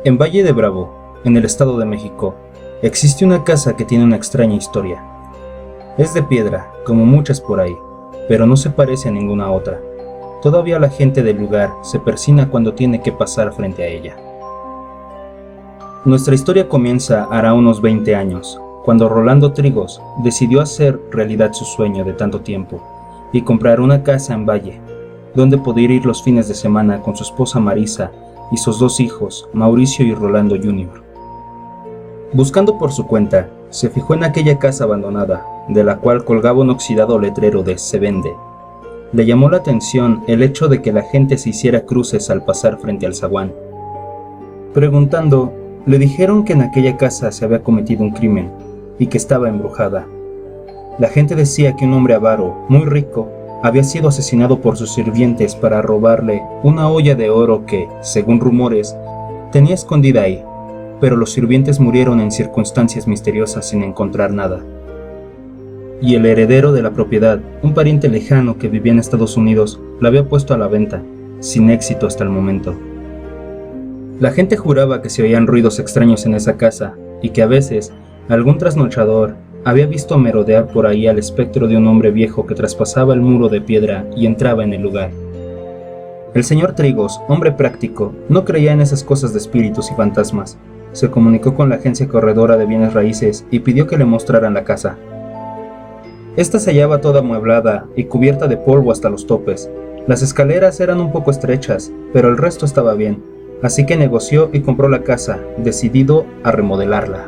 En Valle de Bravo, en el Estado de México, existe una casa que tiene una extraña historia. Es de piedra, como muchas por ahí, pero no se parece a ninguna otra. Todavía la gente del lugar se persina cuando tiene que pasar frente a ella. Nuestra historia comienza hará unos 20 años, cuando Rolando Trigos decidió hacer realidad su sueño de tanto tiempo y comprar una casa en Valle, donde poder ir los fines de semana con su esposa Marisa y sus dos hijos, Mauricio y Rolando Jr. Buscando por su cuenta, se fijó en aquella casa abandonada, de la cual colgaba un oxidado letrero de "Se vende". Le llamó la atención el hecho de que la gente se hiciera cruces al pasar frente al zaguán. Preguntando, le dijeron que en aquella casa se había cometido un crimen y que estaba embrujada. La gente decía que un hombre avaro, muy rico, había sido asesinado por sus sirvientes para robarle una olla de oro que, según rumores, tenía escondida ahí, pero los sirvientes murieron en circunstancias misteriosas sin encontrar nada. Y el heredero de la propiedad, un pariente lejano que vivía en Estados Unidos, la había puesto a la venta, sin éxito hasta el momento. La gente juraba que se oían ruidos extraños en esa casa y que a veces algún trasnochador había visto merodear por ahí al espectro de un hombre viejo que traspasaba el muro de piedra y entraba en el lugar. El señor Trigos, hombre práctico, no creía en esas cosas de espíritus y fantasmas. Se comunicó con la agencia corredora de bienes raíces y pidió que le mostraran la casa. Esta se hallaba toda amueblada y cubierta de polvo hasta los topes. Las escaleras eran un poco estrechas, pero el resto estaba bien, así que negoció y compró la casa, decidido a remodelarla.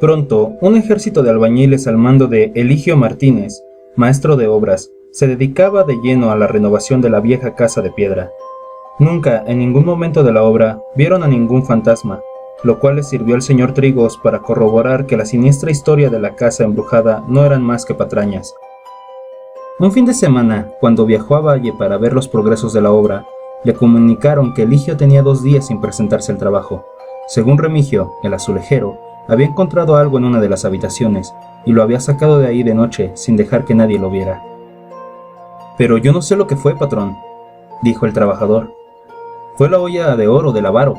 Pronto, un ejército de albañiles al mando de Eligio Martínez, maestro de obras, se dedicaba de lleno a la renovación de la vieja casa de piedra. Nunca, en ningún momento de la obra, vieron a ningún fantasma, lo cual les sirvió al señor Trigos para corroborar que la siniestra historia de la casa embrujada no eran más que patrañas. Un fin de semana, cuando viajó a Valle para ver los progresos de la obra, le comunicaron que Eligio tenía 2 días sin presentarse al trabajo. Según Remigio, el azulejero, había encontrado algo en una de las habitaciones y lo había sacado de ahí de noche sin dejar que nadie lo viera. «Pero yo no sé lo que fue, patrón», dijo el trabajador. «Fue la olla de oro del avaro».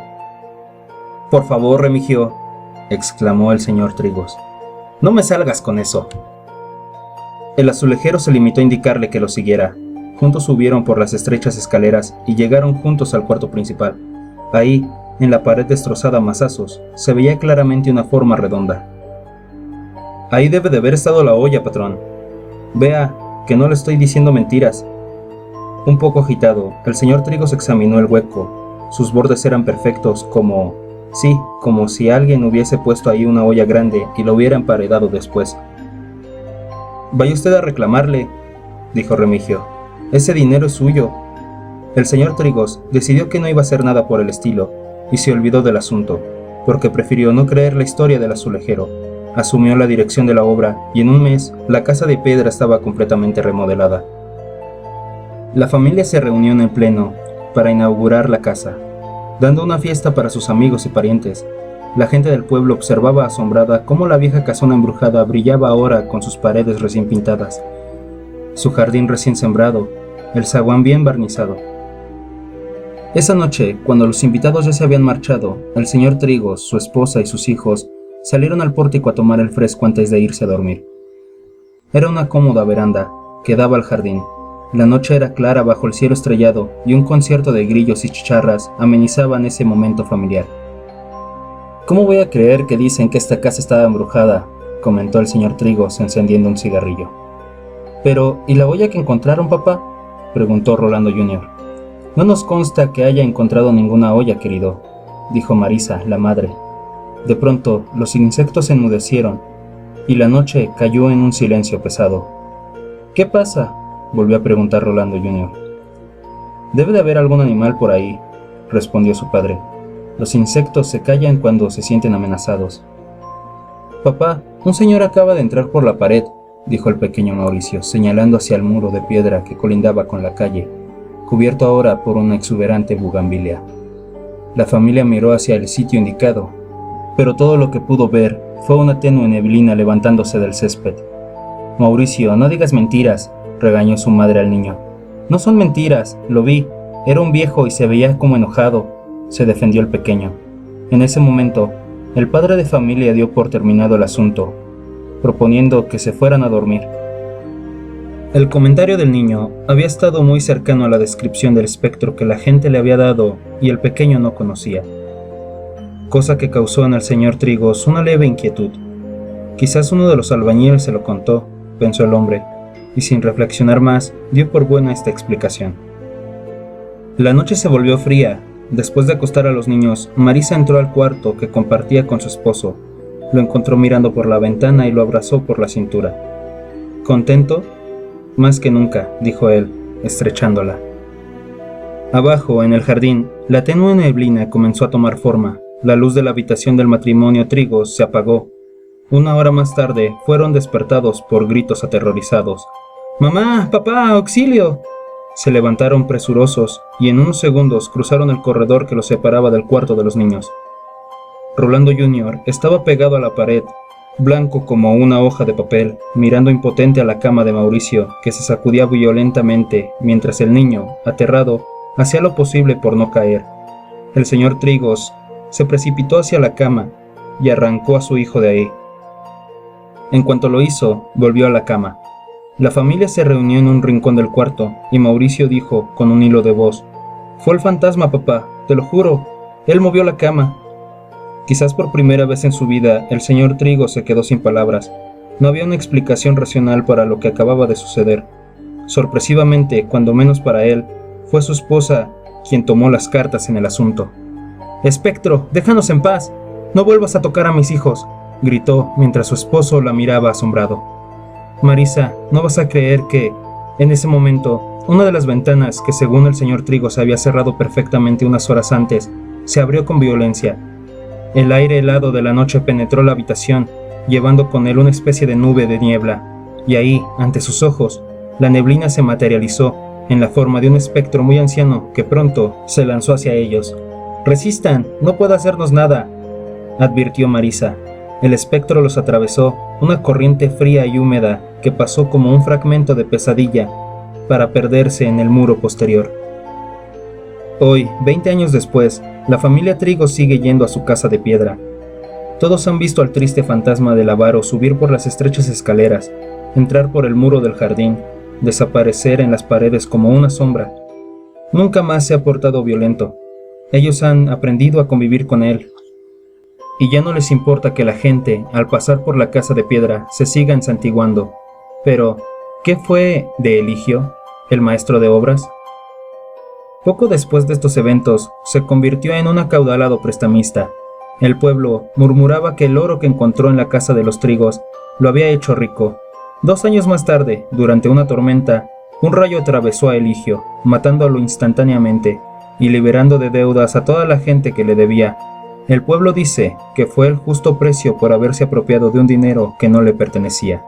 «Por favor, Remigio», exclamó el señor Trigos, «no me salgas con eso». El azulejero se limitó a indicarle que lo siguiera. Juntos subieron por las estrechas escaleras y llegaron juntos al cuarto principal. Ahí, en la pared destrozada a mazazos, se veía claramente una forma redonda. «Ahí debe de haber estado la olla, patrón. Vea, que no le estoy diciendo mentiras». Un poco agitado, el señor Trigos examinó el hueco. Sus bordes eran perfectos, como si alguien hubiese puesto ahí una olla grande y lo hubiera emparedado después. «Vaya usted a reclamarle», dijo Remigio. «Ese dinero es suyo». El señor Trigos decidió que no iba a hacer nada por el estilo, y se olvidó del asunto, porque prefirió no creer la historia del azulejero. Asumió la dirección de la obra y en un mes la casa de piedra estaba completamente remodelada. La familia se reunió en el pleno para inaugurar la casa, dando una fiesta para sus amigos y parientes. La gente del pueblo observaba asombrada cómo la vieja casona embrujada brillaba ahora con sus paredes recién pintadas, su jardín recién sembrado, el zaguán bien barnizado. Esa noche, cuando los invitados ya se habían marchado, el señor Trigos, su esposa y sus hijos salieron al pórtico a tomar el fresco antes de irse a dormir. Era una cómoda veranda que daba al jardín. La noche era clara bajo el cielo estrellado y un concierto de grillos y chicharras amenizaban ese momento familiar. «¿Cómo voy a creer que dicen que esta casa estaba embrujada?», comentó el señor Trigos encendiendo un cigarrillo. «Pero, ¿y la olla que encontraron, papá?», preguntó Rolando Jr. «No nos consta que haya encontrado ninguna olla, querido», dijo Marisa, la madre. De pronto, los insectos se enmudecieron y la noche cayó en un silencio pesado. «¿Qué pasa?», volvió a preguntar Rolando Jr. «Debe de haber algún animal por ahí», respondió su padre. «Los insectos se callan cuando se sienten amenazados». «Papá, un señor acaba de entrar por la pared», dijo el pequeño Mauricio, señalando hacia el muro de piedra que colindaba con la calle, cubierto ahora por una exuberante bugambilia. La familia miró hacia el sitio indicado, pero todo lo que pudo ver fue una tenue neblina levantándose del césped. «Mauricio, no digas mentiras», regañó su madre al niño. «No son mentiras, lo vi, era un viejo y se veía como enojado. se defendió el pequeño. En ese momento, el padre de familia dio por terminado el asunto, proponiendo que se fueran a dormir. El comentario del niño había estado muy cercano a la descripción del espectro que la gente le había dado y el pequeño no conocía, cosa que causó en el señor Trigos una leve inquietud. Quizás uno de los albañiles se lo contó, pensó el hombre, y sin reflexionar más, dio por buena esta explicación. La noche se volvió fría. Después de acostar a los niños, Marisa entró al cuarto que compartía con su esposo. Lo encontró mirando por la ventana y lo abrazó por la cintura. ¿Contento? Más que nunca, dijo él, estrechándola. Abajo, en el jardín, la tenue neblina comenzó a tomar forma. La luz de la habitación del matrimonio Trigos se apagó. Una hora más tarde, fueron despertados por gritos aterrorizados. ¡Mamá! ¡Papá! ¡Auxilio! Se levantaron presurosos y en unos segundos cruzaron el corredor que los separaba del cuarto de los niños. Rolando Jr. estaba pegado a la pared, blanco como una hoja de papel, mirando impotente a la cama de Mauricio, que se sacudía violentamente, mientras el niño, aterrado, hacía lo posible por no caer. El señor Trigos se precipitó hacia la cama y arrancó a su hijo de ahí. En cuanto lo hizo, volvió a la cama. La familia se reunió en un rincón del cuarto y Mauricio dijo con un hilo de voz: «Fue el fantasma, papá, te lo juro, él movió la cama». Quizás por primera vez en su vida, el señor Trigos se quedó sin palabras. No había una explicación racional para lo que acababa de suceder. Sorpresivamente, cuando menos para él, fue su esposa quien tomó las cartas en el asunto. «Espectro, déjanos en paz, no vuelvas a tocar a mis hijos», gritó mientras su esposo la miraba asombrado. «Marisa, no vas a creer que...» En ese momento, una de las ventanas que según el señor Trigos había cerrado perfectamente unas horas antes, se abrió con violencia. El aire helado de la noche penetró la habitación, llevando con él una especie de nube de niebla, y ahí, ante sus ojos, la neblina se materializó en la forma de un espectro muy anciano que pronto se lanzó hacia ellos. «¡Resistan! ¡No puede hacernos nada!», advirtió Marisa. El espectro los atravesó, una corriente fría y húmeda que pasó como un fragmento de pesadilla para perderse en el muro posterior. Hoy, 20 años después, la familia Trigos sigue yendo a su casa de piedra. Todos han visto al triste fantasma del avaro subir por las estrechas escaleras, entrar por el muro del jardín, desaparecer en las paredes como una sombra. Nunca más se ha portado violento. Ellos han aprendido a convivir con él. Y ya no les importa que la gente, al pasar por la casa de piedra, se siga ensantiguando. Pero, ¿qué fue de Eligio, el maestro de obras? Poco después de estos eventos, se convirtió en un acaudalado prestamista. El pueblo murmuraba que el oro que encontró en la casa de los Trigos lo había hecho rico. 2 años más tarde, durante una tormenta, un rayo atravesó a Eligio, matándolo instantáneamente y liberando de deudas a toda la gente que le debía. El pueblo dice que fue el justo precio por haberse apropiado de un dinero que no le pertenecía.